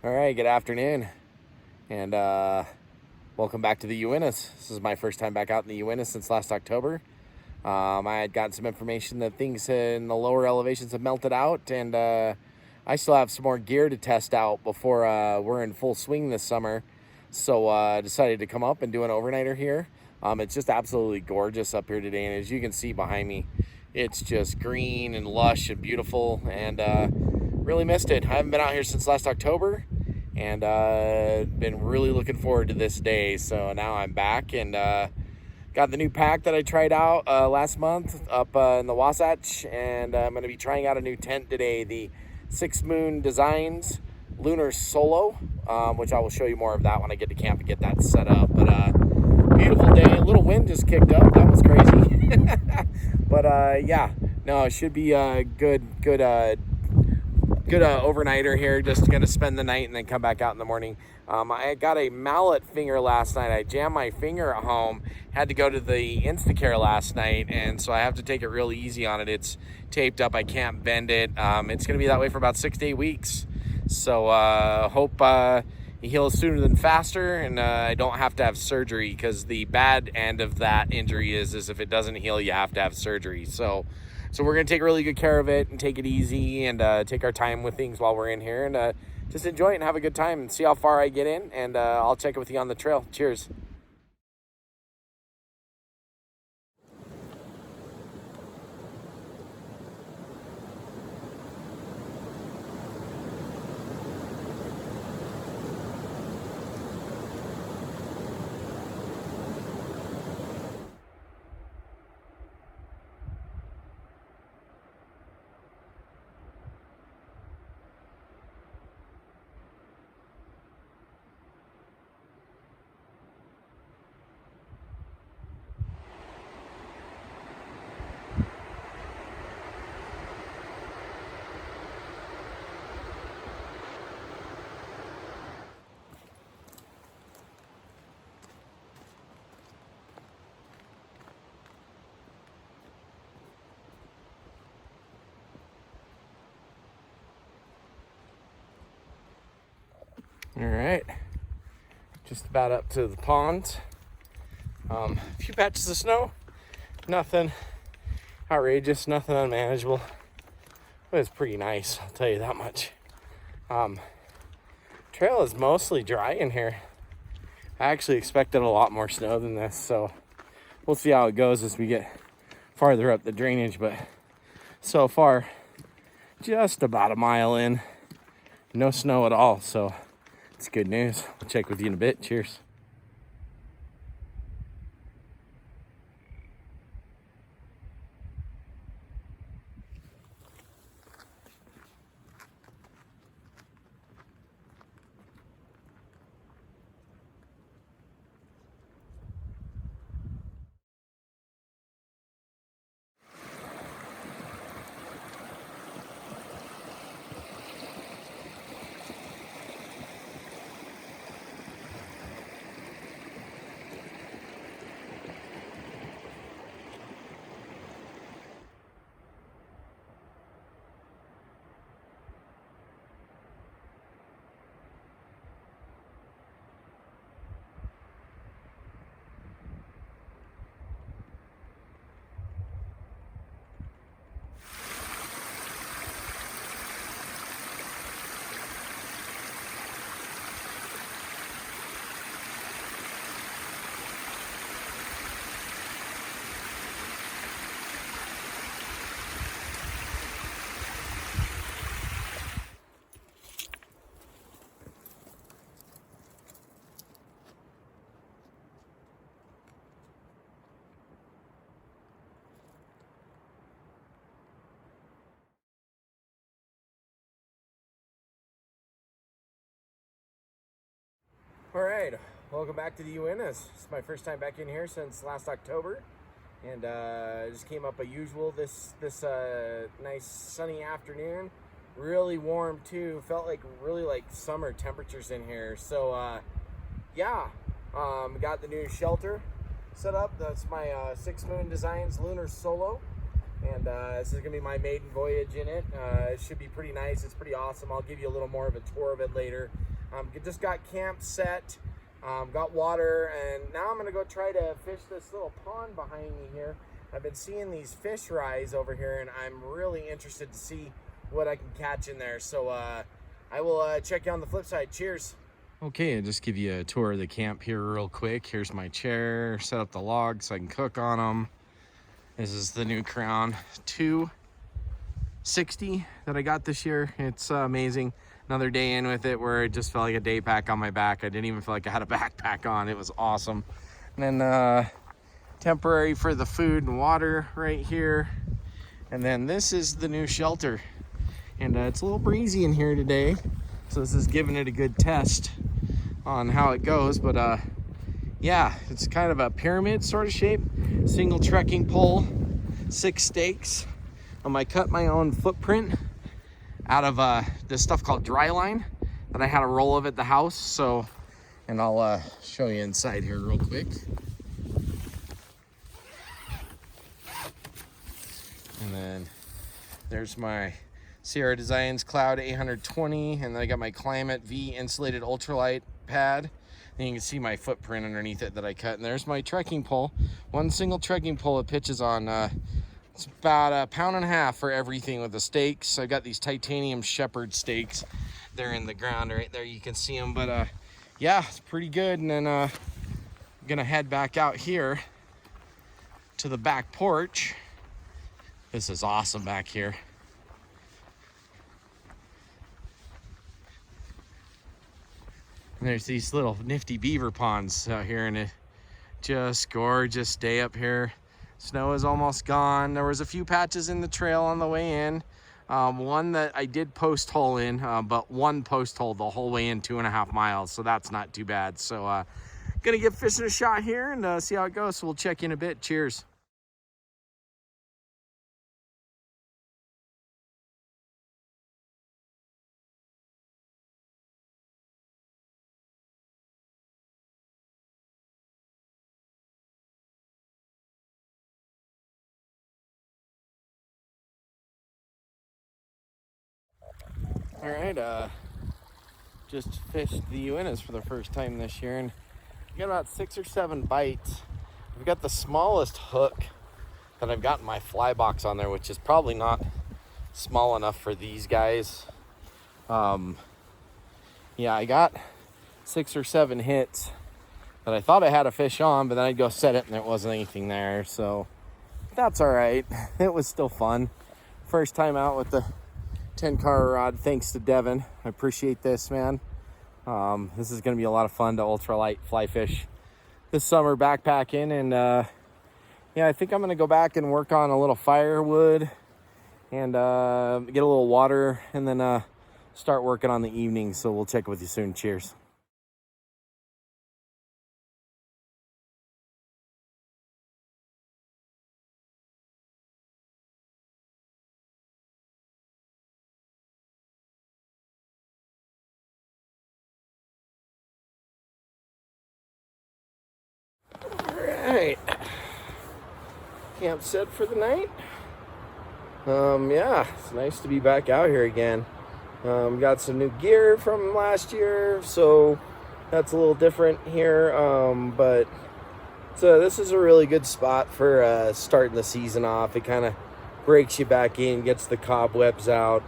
All right, good afternoon, and welcome back to the Uintas. This is my first time back out in the Uintas since last October. I had gotten some information that things in the lower elevations have melted out, and I still have some more gear to test out before we're in full swing this summer. So I decided to come up and do an overnighter here. It's just absolutely gorgeous up here today, and as you can see behind me, it's just green and lush and beautiful, and really missed it. I haven't been out here since last October, and been really looking forward to this day. So now I'm back, and got the new pack that I tried out last month up in the Wasatch, and I'm going to be trying out a new tent today, the 6 Moon Designs Lunar Solo, which I will show you more of that when I get to camp and get that set up. But beautiful day. A little wind just kicked up. That was crazy. But yeah, no, it should be a good overnighter here. Just gonna spend the night and then come back out in the morning. I got a mallet finger last night. I jammed my finger at home, had to go to the Instacare last night, and so I have to take it real easy on it. It's taped up, I can't bend it. It's gonna be that way for about 6 to 8 weeks, so hope it heals sooner than faster, and I don't have to have surgery, because the bad end of that injury is if it doesn't heal, you have to have surgery. So we're going to take really good care of it and take it easy, and take our time with things while we're in here, and just enjoy it and have a good time and see how far I get in, and I'll check it with you on the trail. Cheers. All right, just about up to the pond. A few patches of snow, nothing outrageous, nothing unmanageable, but it's pretty nice, I'll tell you that much. Trail is mostly dry in here. I actually expected a lot more snow than this, so we'll see how it goes as we get farther up the drainage. But so far, just about a mile in, no snow at all, so it's good news. I'll check with you in a bit. Cheers. All right, welcome back to the Uintas. It's my first time back in here since last October, and just came up as usual this nice sunny afternoon. Really warm too. Felt like really like summer temperatures in here. So yeah, got the new shelter set up. That's my 6 Moon Designs Lunar Solo. And this is gonna be my maiden voyage in it. It should be pretty nice. It's pretty awesome. I'll give you a little more of a tour of it later. Just got camp set, got water, and now I'm gonna go try to fish this little pond behind me here. I've been seeing these fish rise over here, and I'm really interested to see what I can catch in there. So I will check you on the flip side. Cheers. Okay, I'll just give you a tour of the camp here real quick. Here's my chair, set up the logs so I can cook on them. This is the new Crown 260 that I got this year. It's amazing. Another day in with it where it just felt like a day pack on my back. I didn't even feel like I had a backpack on. It was awesome. And then temporary for the food and water right here. And then this is the new shelter. And it's a little breezy in here today. So this is giving it a good test on how it goes. But yeah, it's kind of a pyramid sort of shape. Single trekking pole, 6 stakes. I cut my own footprint out of this stuff called dry line that I had a roll of at the house. So, and I'll show you inside here real quick. And then there's my Sierra Designs Cloud 820, and then I got my Climate V insulated ultralight pad. And you can see my footprint underneath it that I cut. And there's my trekking pole. One single trekking pole it pitches on. It's about £1.5 pounds for everything with the stakes. I got these titanium shepherd stakes. They're in the ground right there. You can see them. But yeah, it's pretty good. And then I'm gonna head back out here to the back porch. This is awesome back here. And there's these little nifty beaver ponds out here, and it just gorgeous day up here. Snow is almost gone. There was a few patches in the trail on the way in. One that I did post hole in, but one post hole the whole way in 2.5 miles, so that's not too bad. So gonna give fishing a shot here and see how it goes. So we'll check in a bit. Cheers. All right, just fished the Uintas for the first time this year, and I got about 6 or 7 bites. I've got the smallest hook that I've got in my fly box on there, which is probably not small enough for these guys. Yeah, I got 6 or 7 hits that I thought I had a fish on, but then I'd go set it and there wasn't anything there, so that's all right. It was still fun. First time out with the Tenkara Rod, thanks to Devin. I appreciate this, man. This is going to be a lot of fun to ultralight fly fish this summer backpacking. And yeah, I think I'm going to go back and work on a little firewood and get a little water, and then start working on the evening. So we'll check with you soon. Cheers. Right, camp set for the night. Yeah, it's nice to be back out here again. Got some new gear from last year, so that's a little different here. But this is a really good spot for starting the season off. It kind of breaks you back in, gets the cobwebs out,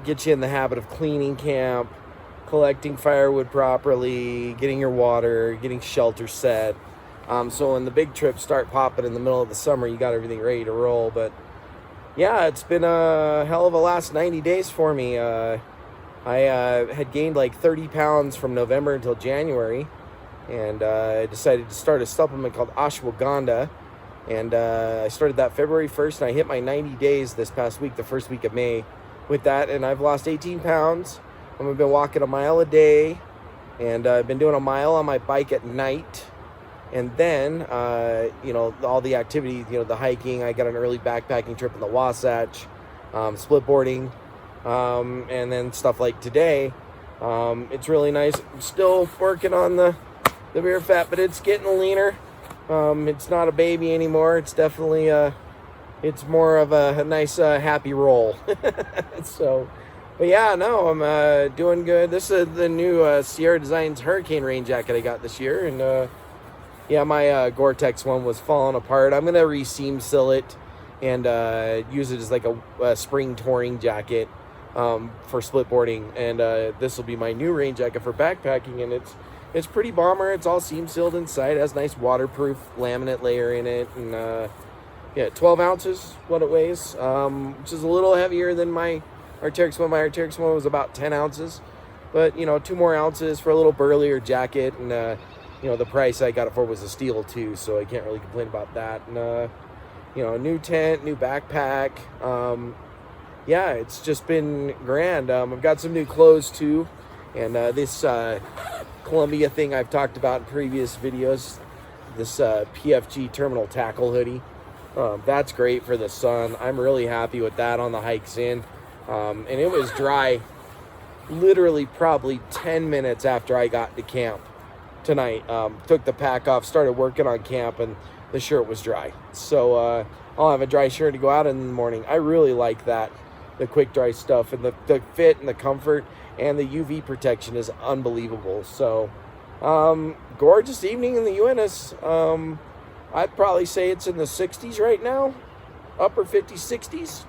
gets you in the habit of cleaning camp, collecting firewood properly, getting your water, getting shelter set. So when the big trips start popping in the middle of the summer, you got everything ready to roll. But yeah, it's been a hell of a last 90 days for me. I had gained like 30 pounds from November until January, and I decided to start a supplement called ashwagandha. And I started that February 1st, and I hit my 90 days this past week, the first week of May, with that, and I've lost 18 pounds. I've been walking a mile a day, and I've been doing a mile on my bike at night. And then, all the activity, the hiking, I got an early backpacking trip in the Wasatch, split boarding, and then stuff like today. It's really nice. I'm still working on the beer fat, but it's getting leaner. It's not a baby anymore. It's definitely a it's more of a nice happy roll. So, but yeah, no, I'm doing good. This is the new Sierra Designs Hurricane rain jacket I got this year, and yeah, my Gore-Tex one was falling apart. I'm gonna re-seam seal it and use it as like a spring touring jacket for split boarding, and this will be my new rain jacket for backpacking, and it's pretty bomber. It's all seam sealed inside. It has nice waterproof laminate layer in it, and yeah, 12 ounces what it weighs, which is a little heavier than my Arc'teryx one. My Arc'teryx one was about 10 ounces, but 2 more ounces for a little burlier jacket, and the price I got it for was a steal too, so I can't really complain about that. And new tent, new backpack. Yeah, it's just been grand. I've got some new clothes too, and this Columbia thing I've talked about in previous videos, this PFG terminal tackle hoodie. That's great for the sun. I'm really happy with that on the hikes in. And it was dry literally probably 10 minutes after I got to camp tonight. Took the pack off, started working on camp, and the shirt was dry. So I'll have a dry shirt to go out in the morning. I really like that. The quick dry stuff, and the fit and the comfort and the UV protection is unbelievable. So gorgeous evening in the Uintas. I'd probably say it's in the 60s right now, upper 50s, 60s.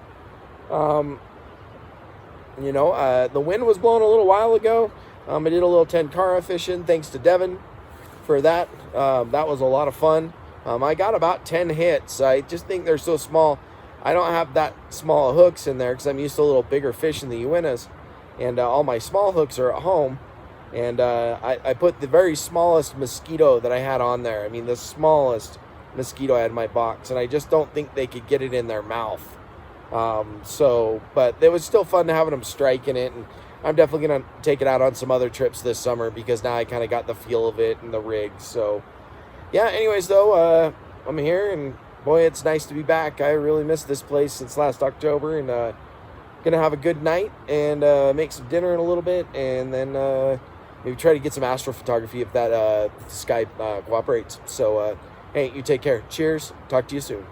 The wind was blowing a little while ago. I did a little Tenkara fishing, thanks to Devin for that. That was a lot of fun. I got about 10 hits. I just think they're so small. I don't have that small hooks in there because I'm used to a little bigger fish in the Uintas, and all my small hooks are at home. And I put the very smallest mosquito that I had on there. I mean, the smallest mosquito I had in my box, and I just don't think they could get it in their mouth. But it was still fun to having them striking it, and I'm definitely going to take it out on some other trips this summer because now I kind of got the feel of it and the rig. So, yeah, anyways, though, I'm here, and boy, it's nice to be back. I really missed this place since last October, and going to have a good night and make some dinner in a little bit, and then maybe try to get some astrophotography if that sky cooperates. So, hey, you take care. Cheers. Talk to you soon.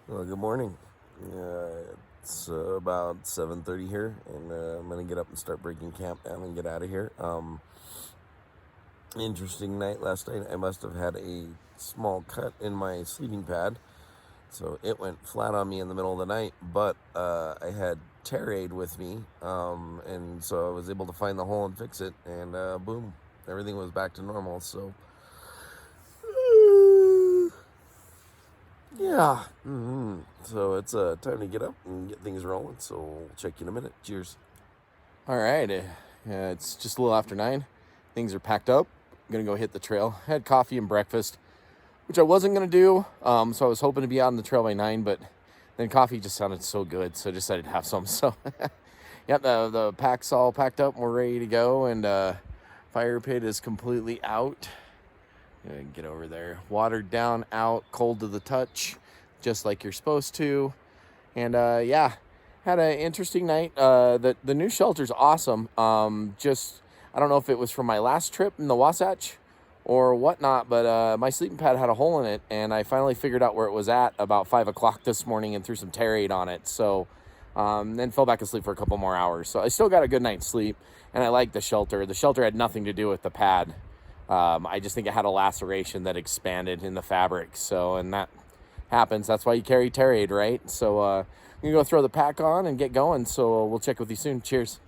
Well, good morning. It's about 7:30 here, and I'm gonna get up and start breaking camp down and get out of here. Interesting night last night. I must have had a small cut in my sleeping pad, so it went flat on me in the middle of the night. But I had tear aid with me, and so I was able to find the hole and fix it, and boom, everything was back to normal. So. Yeah. So it's time to get up and get things rolling. So we'll check you in a minute. Cheers. All right. It's just a little after 9. Things are packed up. I'm going to go hit the trail. I had coffee and breakfast, which I wasn't going to do. So I was hoping to be out on the trail by 9, but then coffee just sounded so good, so I decided to have some. So, yeah, the pack's all packed up and we're ready to go. And fire pit is completely out. Get over there. Watered down, out, cold to the touch, just like you're supposed to. And yeah, had an interesting night. The new shelter's awesome. Just I don't know if it was from my last trip in the Wasatch or whatnot, but my sleeping pad had a hole in it, and I finally figured out where it was at about 5 o'clock this morning and threw some tear aid on it. So then fell back asleep for a couple more hours. So I still got a good night's sleep, and I like the shelter. The shelter had nothing to do with the pad. I just think it had a laceration that expanded in the fabric. So, and that happens. That's why you carry tear aid, right? So, I'm going to go throw the pack on and get going. So we'll check with you soon. Cheers.